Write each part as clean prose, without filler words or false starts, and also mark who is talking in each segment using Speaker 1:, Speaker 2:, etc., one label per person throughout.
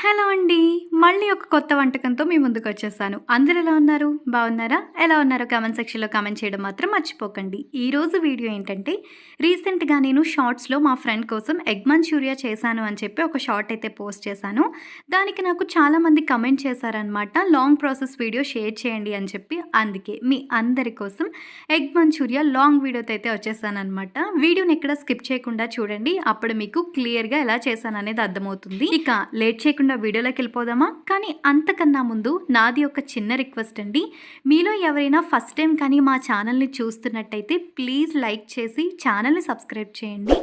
Speaker 1: Hello అండి. మళ్ళీ ఒక కొత్త వంటకంతో మీ ముందుకొచ్చేసాను. అందరూ ఎలా ఉన్నారు? బాగున్నారా? ఎలా ఉన్నారో కామెంట్ సెక్షన్‌లో కామెంట్ చేయడం మాత్రం మర్చిపోకండి. ఈరోజు వీడియో ఏంటంటే, రీసెంట్‌గా నేను షార్ట్స్‌లో మా ఫ్రెండ్ కోసం ఎగ్ మంచూరియా చేశాను అని చెప్పి ఒక షార్ట్ అయితే పోస్ట్ చేశాను. దానికి నాకు చాలామంది కమెంట్ చేశారనమాట. లాంగ్ ప్రాసెస్ వీడియో షేర్ చేయండి అని చెప్పి. అందుకే మీ అందరి కోసం ఎగ్ మంచూరియా లాంగ్ వీడియోతో అయితే వచ్చేసాననమాట. వీడియోని ఎక్కడ స్కిప్ చేయకుండా చూడండి. అప్పుడు మీకు క్లియర్‌గా ఎలా చేశాననేది అర్థమవుతుంది. ఇక లేట్ చేయకుండా వీడియోలోకి వెళ్ళిపోదామా? కానీ అంతకన్నా ముందు నాది ఒక చిన్న రిక్వెస్ట్ అండి. మీలో ఎవరైనా ఫస్ట్ టైం కానీ మా ఛానల్ని చూస్తున్నట్టయితే ప్లీజ్ లైక్ చేసి ఛానల్ని సబ్స్క్రైబ్ చేయండి.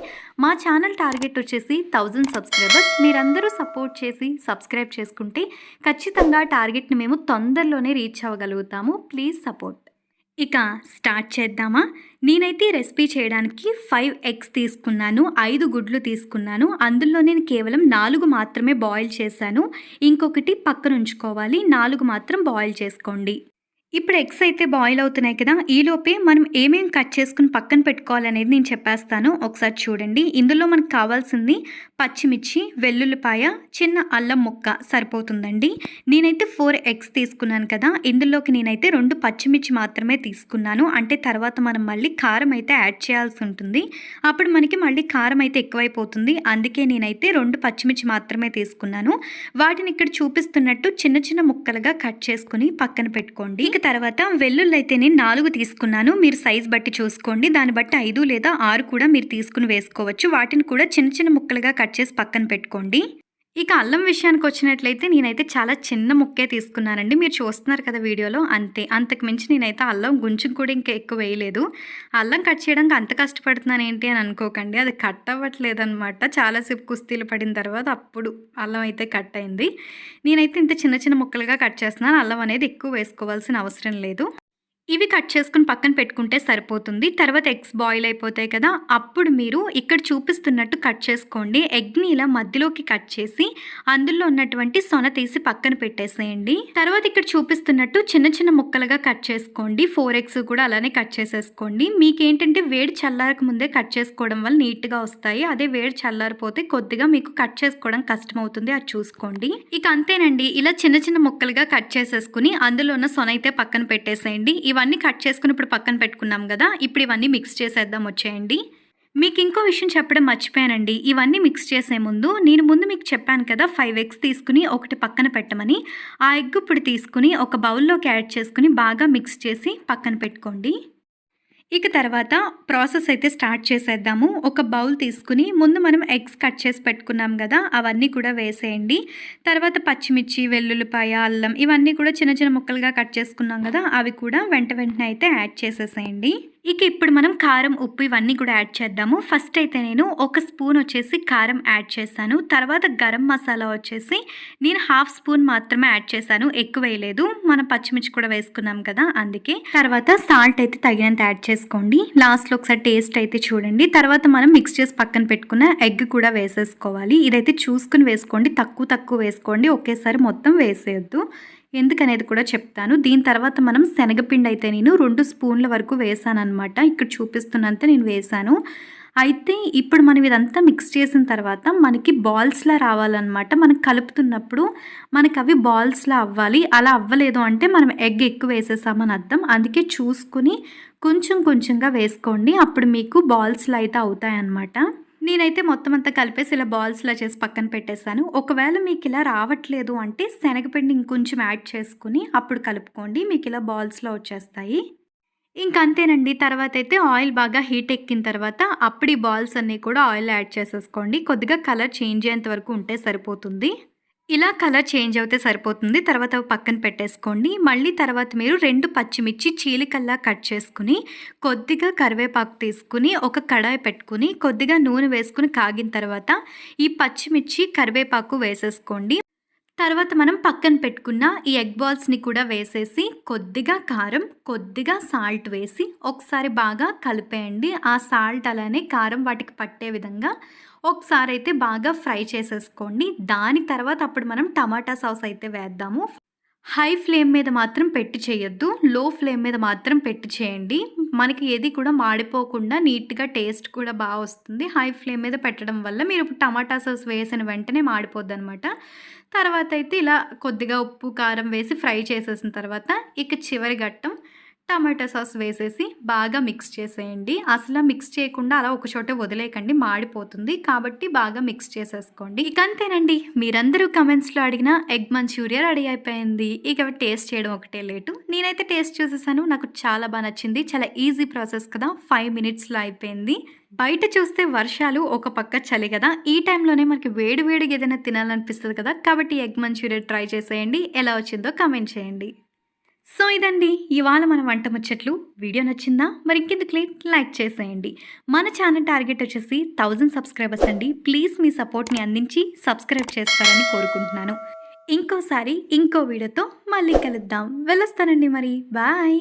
Speaker 1: మా ఛానల్ టార్గెట్ వచ్చేసి 1000 సబ్స్క్రైబర్స్. మీరందరూ సపోర్ట్ చేసి సబ్స్క్రైబ్ చేసుకుంటే ఖచ్చితంగా టార్గెట్ని మేము తొందరలోనే రీచ్ అవ్వగలుగుతాము. Please support. ఇక స్టార్ట్ చేద్దామా? నేనైతే ఈ రెసిపీ చేయడానికి 5 ఎగ్స్ తీసుకున్నాను, 5 గుడ్లు తీసుకున్నాను. అందులో నేను కేవలం 4 మాత్రమే బాయిల్ చేశాను. ఇంకొకటి పక్కన ఉంచుకోవాలి. 4 మాత్రం బాయిల్ చేసుకోండి. ఇప్పుడు ఎగ్స్ అయితే బాయిల్ అవుతున్నాయి కదా, ఈలోపే మనం ఏమేం కట్ చేసుకుని పక్కన పెట్టుకోవాలనేది నేను చెప్పేస్తాను. ఒకసారి చూడండి. ఇందులో మనకు కావాల్సింది పచ్చిమిర్చి, వెల్లుల్లిపాయ, చిన్న అల్లం ముక్క సరిపోతుందండి. నేనైతే 4 ఎగ్స్ తీసుకున్నాను కదా, ఇందులోకి నేనైతే 2 పచ్చిమిర్చి మాత్రమే తీసుకున్నాను. అంటే తర్వాత మనం మళ్ళీ కారం అయితే యాడ్ చేయాల్సి ఉంటుంది. అప్పుడు మనకి మళ్ళీ కారం అయితే ఎక్కువైపోతుంది. అందుకే నేనైతే 2 పచ్చిమిర్చి మాత్రమే తీసుకున్నాను. వాటిని ఇక్కడ చూపిస్తున్నట్టు చిన్న చిన్న ముక్కలుగా కట్ చేసుకుని పక్కన పెట్టుకోండి. ఇక తర్వాత వెల్లుల్లి అయితే నేను 4 తీసుకున్నాను. మీరు సైజ్ బట్టి చూసుకోండి. దాన్ని బట్టి 5 లేదా 6 కూడా మీరు తీసుకుని వేసుకోవచ్చు. వాటిని కూడా చిన్న చిన్న ముక్కలుగా కట్ చేసి పక్కన పెట్టుకోండి. ఇక అల్లం విషయానికి వచ్చినట్లయితే నేనైతే చాలా చిన్న ముక్కే తీసుకున్నానండి. మీరు చూస్తున్నారు కదా వీడియోలో, అంతే. అంతకు మించి నేనైతే అల్లం గుంచుకు కూడా ఇంకా ఎక్కువ వేయలేదు. అల్లం కట్ చేయడానికి అంత కష్టపడుతున్నాను ఏంటి అని అనుకోకండి. అది కట్ అవ్వట్లేదనమాట. చాలాసేపు కుస్తీలు పడిన తర్వాత అప్పుడు అల్లం అయితే కట్ అయింది. నేనైతే ఇంత చిన్న చిన్న ముక్కలుగా కట్ చేస్తున్నాను. అల్లం అనేది ఎక్కువ వేసుకోవాల్సిన అవసరం లేదు. ఇవి కట్ చేసుకుని పక్కన పెట్టుకుంటే సరిపోతుంది. తర్వాత ఎగ్స్ బాయిల్ అయిపోతాయి కదా, అప్పుడు మీరు ఇక్కడ చూపిస్తున్నట్టు కట్ చేసుకోండి. ఎగ్ని ఇలా మధ్యలోకి కట్ చేసి అందులో ఉన్నటువంటి సొన తీసి పక్కన పెట్టేసేయండి. తర్వాత ఇక్కడ చూపిస్తున్నట్టు చిన్న చిన్న ముక్కలుగా కట్ చేసుకోండి. 4 ఎగ్స్ కూడా అలానే కట్ చేసేసుకోండి. మీకేంటంటే వేడి చల్లారక ముందే కట్ చేసుకోవడం వల్ల నీట్గా వస్తాయి. అదే వేడి చల్లారిపోతే కొద్దిగా మీకు కట్ చేసుకోవడం కష్టమవుతుంది. అది చూసుకోండి. ఇక అంతేనండి. ఇలా చిన్న చిన్న ముక్కలుగా కట్ చేసేసుకుని అందులో ఉన్న సొన అయితే పక్కన పెట్టేసేయండి. ఇవన్నీ కట్ చేసుకుని ఇప్పుడు పక్కన పెట్టుకున్నాం కదా, ఇప్పుడు ఇవన్నీ మిక్స్ చేసేద్దాం. వచ్చేయండి. మీకు ఇంకో విషయం చెప్పడం మర్చిపోయానండి. ఇవన్నీ మిక్స్ చేసే ముందు నేను మీకు చెప్పాను కదా 5 ఎగ్స్ తీసుకుని ఒకటి పక్కన పెట్టమని. ఆ ఎగ్ ఇప్పుడు తీసుకుని ఒక బౌల్లోకి యాడ్ చేసుకుని బాగా మిక్స్ చేసి పక్కన పెట్టుకోండి. ఇక తర్వాత ప్రాసెస్ అయితే స్టార్ట్ చేసేద్దాము. ఒక బౌల్ తీసుకుని ముందు మనం ఎగ్స్ కట్ చేసి పెట్టుకున్నాం కదా, అవన్నీ కూడా వేసేయండి. తర్వాత పచ్చిమిర్చి, వెల్లుల్లిపాయ, అల్లం ఇవన్నీ కూడా చిన్న చిన్న ముక్కలుగా కట్ చేసుకున్నాం కదా, అవి కూడా వెంటనే అయితే యాడ్ చేసేసేయండి. ఇక ఇప్పుడు మనం కారం, ఉప్పు ఇవన్నీ కూడా యాడ్ చేద్దాము. ఫస్ట్ అయితే నేను 1 స్పూన్ వచ్చేసి కారం యాడ్ చేశాను. తర్వాత గరం మసాలా వచ్చేసి నేను 1/2 స్పూన్ మాత్రమే యాడ్ చేశాను, ఎక్కువ వేయలేదు. మనం పచ్చిమిర్చి కూడా వేసుకున్నాం కదా అందుకే. తర్వాత సాల్ట్ అయితే తగినంత యాడ్ చేసుకోండి. లాస్ట్లో ఒకసారి టేస్ట్ అయితే చూడండి. తర్వాత మనం మిక్స్ చేసి పక్కన పెట్టుకున్న ఎగ్ కూడా వేసేసుకోవాలి. ఇదైతే చూసుకుని వేసుకోండి, తక్కువ వేసుకోండి, ఒకేసారి మొత్తం వేసేయొద్దు. ఎందుకనేది కూడా చెప్తాను. దీని తర్వాత మనం శనగపిండి అయితే నేను 2 స్పూన్ల వరకు వేసాను అనమాట. ఇక్కడ చూపిస్తున్నంత నేను వేసాను. అయితే ఇప్పుడు మనం ఇదంతా మిక్స్ చేసిన తర్వాత మనకి బాల్స్లా రావాలన్నమాట. మనం కలుపుతున్నప్పుడు మనకి అవి బాల్స్లా అవ్వాలి. అలా అవ్వలేదు అంటే మనం ఎగ్ ఎక్కువ వేసేసామని అర్థం. అందుకే చూసుకుని కొంచెంగా వేసుకోండి. అప్పుడు మీకు బాల్స్లా అయితే అవుతాయన్నమాట. నేనైతే మొత్తం అంతా కలిపేసి ఇలా బాల్స్లా చేసి పక్కన పెట్టేశాను. ఒకవేళ మీకు ఇలా రావట్లేదు అంటే శనగపిండి ఇంకొంచెం యాడ్ చేసుకుని అప్పుడు కలుపుకోండి. మీకు ఇలా బాల్స్లో వచ్చేస్తాయి. ఇంకంతేనండి. తర్వాత అయితే ఆయిల్ బాగా హీట్ ఎక్కిన తర్వాత అప్పుడు ఈ బాల్స్ అన్నీ కూడా ఆయిల్ యాడ్ చేసేసుకోండి. కొద్దిగా కలర్ చేంజ్ అయ్యేంత వరకు ఉంటే సరిపోతుంది. ఇలా కలర్ చేంజ్ అవుతే సరిపోతుంది. తర్వాత పక్కన పెట్టేసుకోండి. మళ్ళీ తర్వాత మీరు 2 పచ్చిమిర్చి చీలికల్లా కట్ చేసుకుని కొద్దిగా కరివేపాకు తీసుకుని ఒక కడాయి పెట్టుకుని కొద్దిగా నూనె వేసుకుని కాగిన తర్వాత ఈ పచ్చిమిర్చి, కరివేపాకు వేసేసుకోండి. తర్వాత మనం పక్కన పెట్టుకున్న ఈ ఎగ్ బాల్స్ని కూడా వేసేసి కొద్దిగా కారం, కొద్దిగా సాల్ట్ వేసి ఒకసారి బాగా కలిపేయండి. ఆ సాల్ట్ అలానే కారం వాటికి పట్టే విధంగా ఒకసారి అయితే బాగా ఫ్రై చేసేసుకోండి. దాని తర్వాత అప్పుడు మనం టమాటా సాస్ అయితే వేద్దాము. హై ఫ్లేమ్ మీద మాత్రం పెట్టి చేయొద్దు. లో ఫ్లేమ్ మీద మాత్రం పెట్టి చేయండి. మనకి ఏది కూడా మాడిపోకుండా నీట్‌గా టేస్ట్ కూడా వస్తుంది. హై ఫ్లేమ్ మీద పెట్టడం వల్ల మీరు టమాటా సాస్ వేసిన వెంటనే మాడిపోద్దనమాట. తర్వాతయితే ఇలా కొద్దిగా ఉప్పు, కారం వేసి ఫ్రై చేసేసిన తర్వాత ఇక చివరి ఘట్టం టమాటా సాస్ వేసేసి బాగా మిక్స్ చేసేయండి. అసల మిక్స్ చేయకుండా అలా ఒక చోటే వదిలేయకండి, మాడిపోతుంది. కాబట్టి బాగా మిక్స్ చేసేసుకోండి. ఇక అంతేనండి. మీరందరూ కమెంట్స్‌లో అడిగిన ఎగ్ మంచూరియా రెడీ అయిపోయింది. ఇక టేస్ట్ చేయడం ఒకటే లేటు. నేనైతే టేస్ట్ చూసేసాను. నాకు చాలా నచ్చింది. చాలా ఈజీ ప్రాసెస్ కదా! 5 మినిట్స్‌లో అయిపోయింది. బయట చూస్తే వర్షాలు, ఒక పక్క చలి గదా! ఈ టైంలోనే మనకి వేడి వేడిగా ఏదైనా తినాలనిపిస్తది కదా! కాబట్టి ఎగ్ మంచూరియా ట్రై చేసేయండి. ఎలా వచ్చిందో కామెంట్ చేయండి. సో ఇదండి ఇవాళ మన వంట ముచ్చట్లు. వీడియో నచ్చిందా? మరి ఇంకెందుకు లేట్, లైక్ చేసేయండి. మన ఛానల్ టార్గెట్ వచ్చేసి 1000 సబ్స్క్రైబర్స్ అండి. ప్లీజ్ మీ సపోర్ట్‌ని అందించి సబ్స్క్రైబ్ చేస్తారని కోరుకుంటున్నాను. ఇంకోసారి ఇంకో వీడియోతో మళ్ళీ కలుద్దాం. వెళ్ళొస్తానండి మరి. బాయ్.